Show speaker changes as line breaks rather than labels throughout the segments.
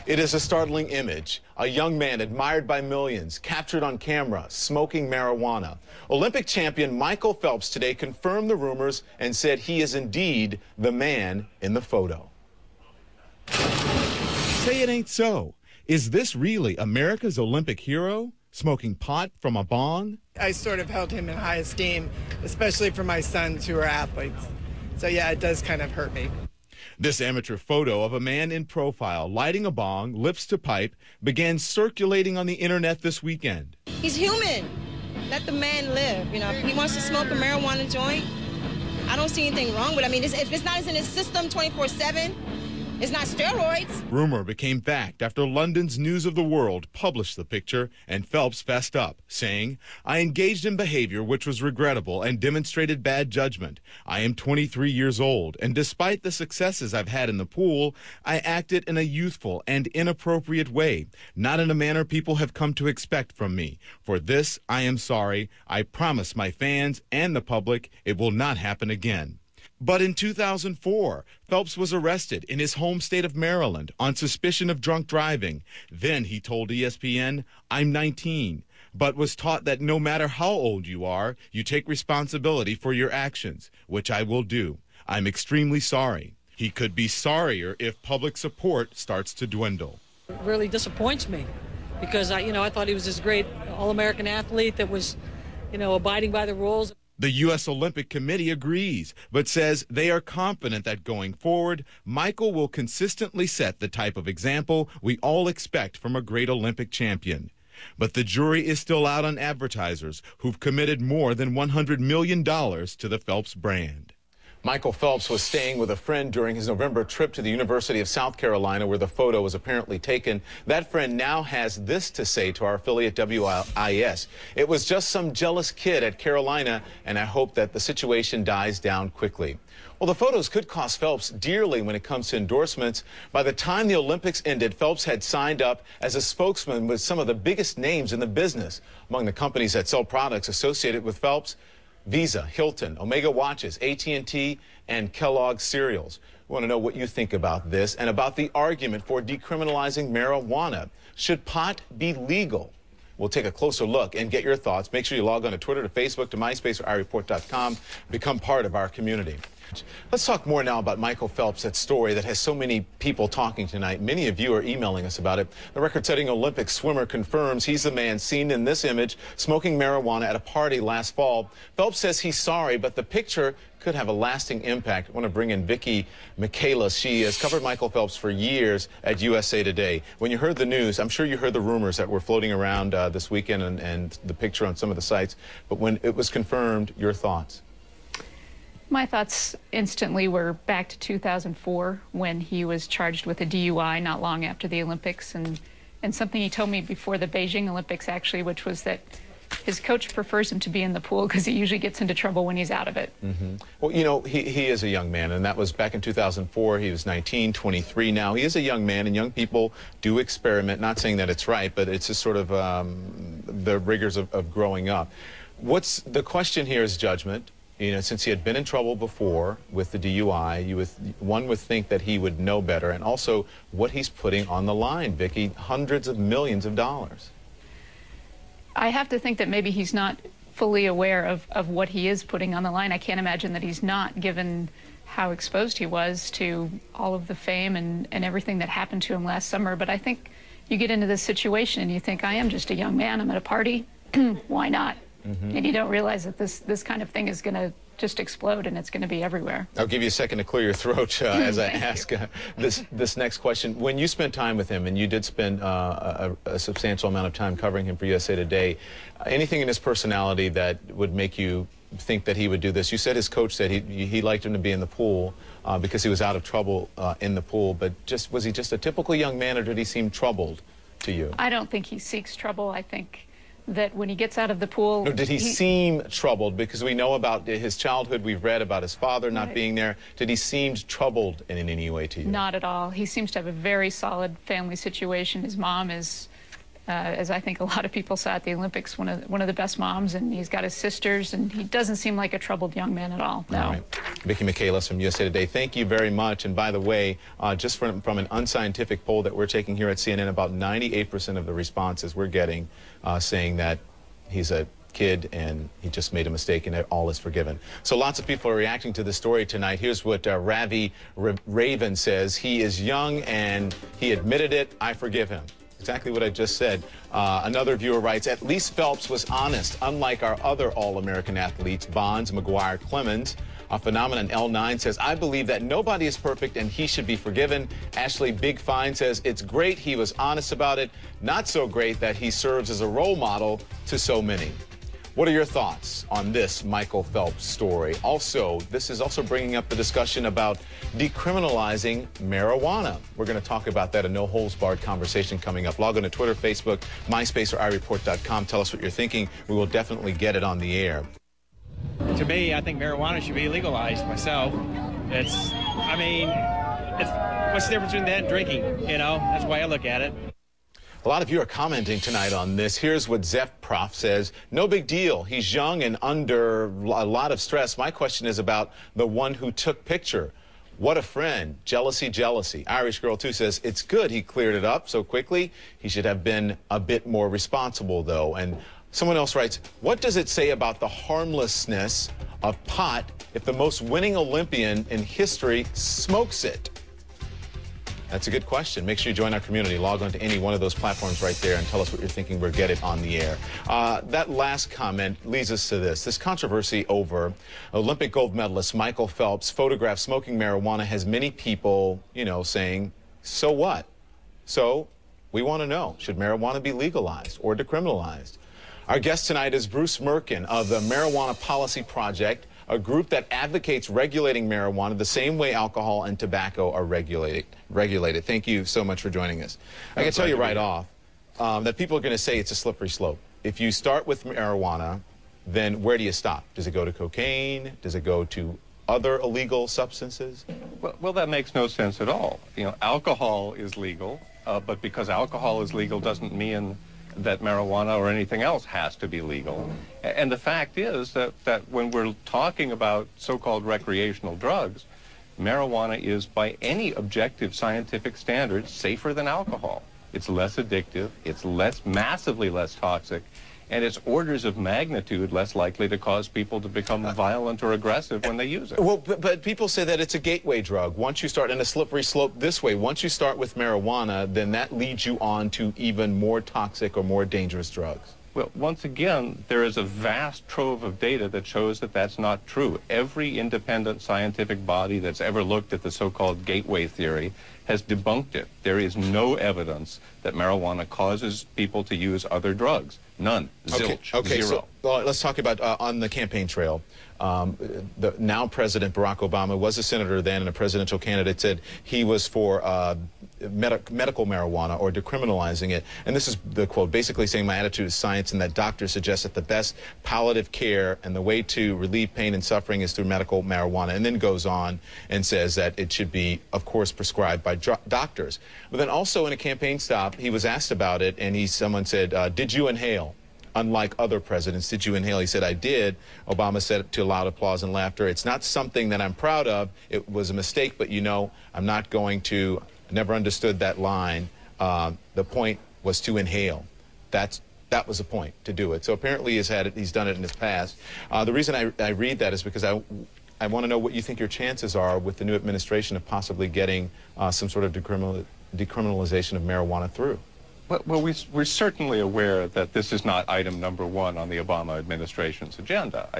It is a startling image. A young man admired by millions, captured on camera, smoking marijuana. Olympic champion Michael Phelps today confirmed the rumors and said he is indeed the man in the photo. Say it ain't so. Is this really America's Olympic hero, smoking pot from a bong?
I sort of held him in high esteem, especially for my sons who are athletes. So yeah, it does kind of hurt me.
This amateur photo of a man in profile lighting a bong, lips to pipe, began circulating on the internet this weekend.
He's human. Let the man live. You know, if he wants to smoke a marijuana joint, I don't see anything wrong with it. I mean, if it's not in his system 24/7, it's not steroids.
Rumor became fact after London's News of the World published the picture, and Phelps fessed up, saying, "I engaged in behavior which was regrettable and demonstrated bad judgment. I am 23 years old, and despite the successes I've had in the pool, I acted in a youthful and inappropriate way, not in a manner people have come to expect from me. For this, I am sorry. I promise my fans and the public it will not happen again." But in 2004, Phelps was arrested in his home state of Maryland on suspicion of drunk driving. Then he told ESPN, "I'm 19, but was taught that no matter how old you are, you take responsibility for your actions, which I will do. I'm extremely sorry." He could be sorrier if public support starts to dwindle.
It really disappoints me because I thought he was this great All-American athlete that was, abiding by the rules.
The U.S. Olympic Committee agrees, but says they are confident that going forward, Michael will consistently set the type of example we all expect from a great Olympic champion. But the jury is still out on advertisers who've committed more than $100 million to the Phelps brand. Michael Phelps was staying with a friend during his November trip to the University of South Carolina, where the photo was apparently taken. That friend now has this to say to our affiliate WIS. "It was just some jealous kid at Carolina, and I hope that the situation dies down quickly." Well, the photos could cost Phelps dearly when it comes to endorsements. By the time the Olympics ended, Phelps had signed up as a spokesman with some of the biggest names in the business. Among the companies that sell products associated with Phelps, Visa, Hilton, Omega Watches, AT&T, and Kellogg's cereals. We want to know what you think about this and about the argument for decriminalizing marijuana. Should pot be legal? We'll take a closer look and get your thoughts. Make sure you log on to Twitter, to Facebook, to MySpace, or iReport.com. Become part of our community. Let's talk more now about Michael Phelps, that story that has so many people talking tonight. Many of you are emailing us about it. The record-setting Olympic swimmer confirms he's the man seen in this image smoking marijuana at a party last fall. Phelps says he's sorry, but the picture could have a lasting impact. I want to bring in Vicki Michaelis. She has covered Michael Phelps for years at USA Today. When you heard the news, I'm sure you heard the rumors that were floating around this weekend and the picture on some of the sites. But when it was confirmed, your thoughts?
My thoughts instantly were back to 2004 when he was charged with a DUI not long after the Olympics, and something he told me before the Beijing Olympics, actually, which was that his coach prefers him to be in the pool because he usually gets into trouble when he's out of it. Well,
he is a young man, and that was back in 2004. He was 19, 23 now. He is a young man, and young people do experiment. Not saying that it's right, but it's just sort of the rigors of growing up. What's the question here is judgment. Since he had been in trouble before with the DUI, one would think that he would know better, and also what he's putting on the line, Vicki, hundreds of millions of dollars.
I have to think that maybe he's not fully aware of what he is putting on the line. I can't imagine that he's not, given how exposed he was to all of the fame and everything that happened to him last summer. But I think you get into this situation and you think, I am just a young man, I'm at a party, why not? And you don't realize that this kind of thing is going to just explode, and it's going to be everywhere.
I'll give you a second to clear your throat as I ask this next question. When you spent time with him, and you did spend a substantial amount of time covering him for USA Today, anything in his personality that would make you think that he would do this? You said his coach said he liked him to be in the pool because he was out of trouble in the pool, but was he just a typical young man, or did he seem troubled to you?
I don't think he seeks trouble. I think that when he gets out of the pool...
No, did he seem troubled? Because we know about his childhood, we've read about his father not being there. Did he seem troubled in any way to you?
Not at all. He seems to have a very solid family situation. His mom is as I think a lot of people saw at the Olympics, one of the best moms, and he's got his sisters, and he doesn't seem like a troubled young man at all. No.
All right. Vicki Michaelis from USA Today, thank you very much. And by the way, just from an unscientific poll that we're taking here at CNN, about 98% of the responses we're getting saying that he's a kid and he just made a mistake and all is forgiven. So lots of people are reacting to this story tonight. Here's what Ravi Raven says. He is young and he admitted it. I forgive him. Exactly what I just said. Another viewer writes, at least Phelps was honest, unlike our other All-American athletes, Bonds, McGuire, Clemens. Phenomenon L9 says, I believe that nobody is perfect and he should be forgiven. Ashley Big Fine says, it's great he was honest about it. Not so great that he serves as a role model to so many. What are your thoughts on this Michael Phelps story? Also, this is also bringing up the discussion about decriminalizing marijuana. We're going to talk about that, a no-holds-barred conversation coming up. Log on to Twitter, Facebook, MySpace, or iReport.com. Tell us what you're thinking. We will definitely get it on the air.
To me, I think marijuana should be legalized myself. What's the difference between that and drinking? You know, that's the way I look at it.
A lot of you are commenting tonight on this. Here's what Zeph Prof says. No big deal. He's young and under a lot of stress. My question is about the one who took picture. What a friend. Jealousy, jealousy. Irish Girl 2 says, it's good he cleared it up so quickly. He should have been a bit more responsible, though. And someone else writes, what does it say about the harmlessness of pot if the most winning Olympian in history smokes it? That's a good question. Make sure you join our community. Log on to any one of those platforms right there and tell us what you're thinking. We'll get it on the air. That last comment leads us to this. This controversy over Olympic gold medalist Michael Phelps photographed smoking marijuana has many people, saying, so what? So we want to know, should marijuana be legalized or decriminalized? Our guest tonight is Bruce Merkin of the Marijuana Policy Project, a group that advocates regulating marijuana the same way alcohol and tobacco are regulated. Thank you so much for joining us. I can tell you right off that people are going to say it's a slippery slope. If you start with marijuana, then where do you stop? Does it go to cocaine? Does it go to other illegal substances?
Well, that makes no sense at all. Alcohol is legal, but because alcohol is legal doesn't mean that marijuana or anything else has to be legal. And the fact is that when we're talking about so-called recreational drugs, marijuana is, by any objective scientific standards, safer than alcohol. It's less addictive, it's massively less toxic, and it's orders of magnitude less likely to cause people to become violent or aggressive when they use it.
Well, but people say that it's a gateway drug. Once you start in a slippery slope this way, once you start with marijuana, then that leads you on to even more toxic or more dangerous drugs.
Well, once again, there is a vast trove of data that shows that that's not true. Every independent scientific body that's ever looked at the so-called gateway theory has debunked it. There is no evidence that marijuana causes people to use other drugs. None. Zilch.
Okay,
Zero.
so let's talk about on the campaign trail. The now President Barack Obama was a senator then and a presidential candidate, said he was for medical marijuana or decriminalizing it. And this is the quote, basically saying my attitude is science and that doctors suggest that the best palliative care and the way to relieve pain and suffering is through medical marijuana. And then goes on and says that it should be, of course, prescribed by doctors. But then also in a campaign stop, he was asked about it and someone said, did you inhale? Unlike other presidents, did you inhale? He said, I did. Obama said to loud applause and laughter, it's not something that I'm proud of. It was a mistake, but I'm not going to, I never understood that line. The point was to inhale. That was the point, to do it. So apparently he's done it in his past. The reason I read that is because I want to know what you think your chances are with the new administration of possibly getting some sort of decriminalization of marijuana through.
Well, we're certainly aware that this is not item number one on the Obama administration's agenda.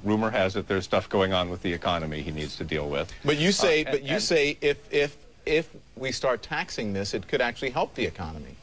Rumor has it there's stuff going on with the economy he needs to deal with.
But you say, if we start taxing this, it could actually help the economy.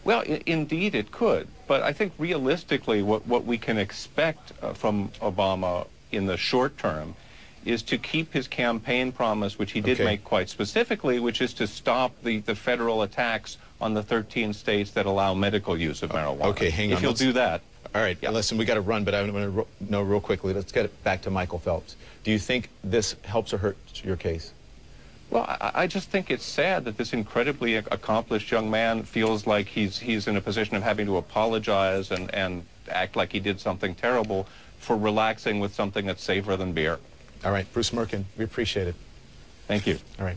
Well, indeed it could. But I think realistically what we can expect from Obama in the short term is to keep his campaign promise, which he did make quite specifically, which is to stop the federal attacks on the 13 states that allow medical use of marijuana.
Okay, hang on.
If he'll do that.
All right, listen, we got to run, but I want to know real quickly. Let's get it back to Michael Phelps. Do you think this helps or hurts your case?
Well, I just think it's sad that this incredibly accomplished young man feels like he's in a position of having to apologize and act like he did something terrible for relaxing with something that's safer than beer.
All right, Bruce Merkin, we appreciate it.
Thank you.
All right.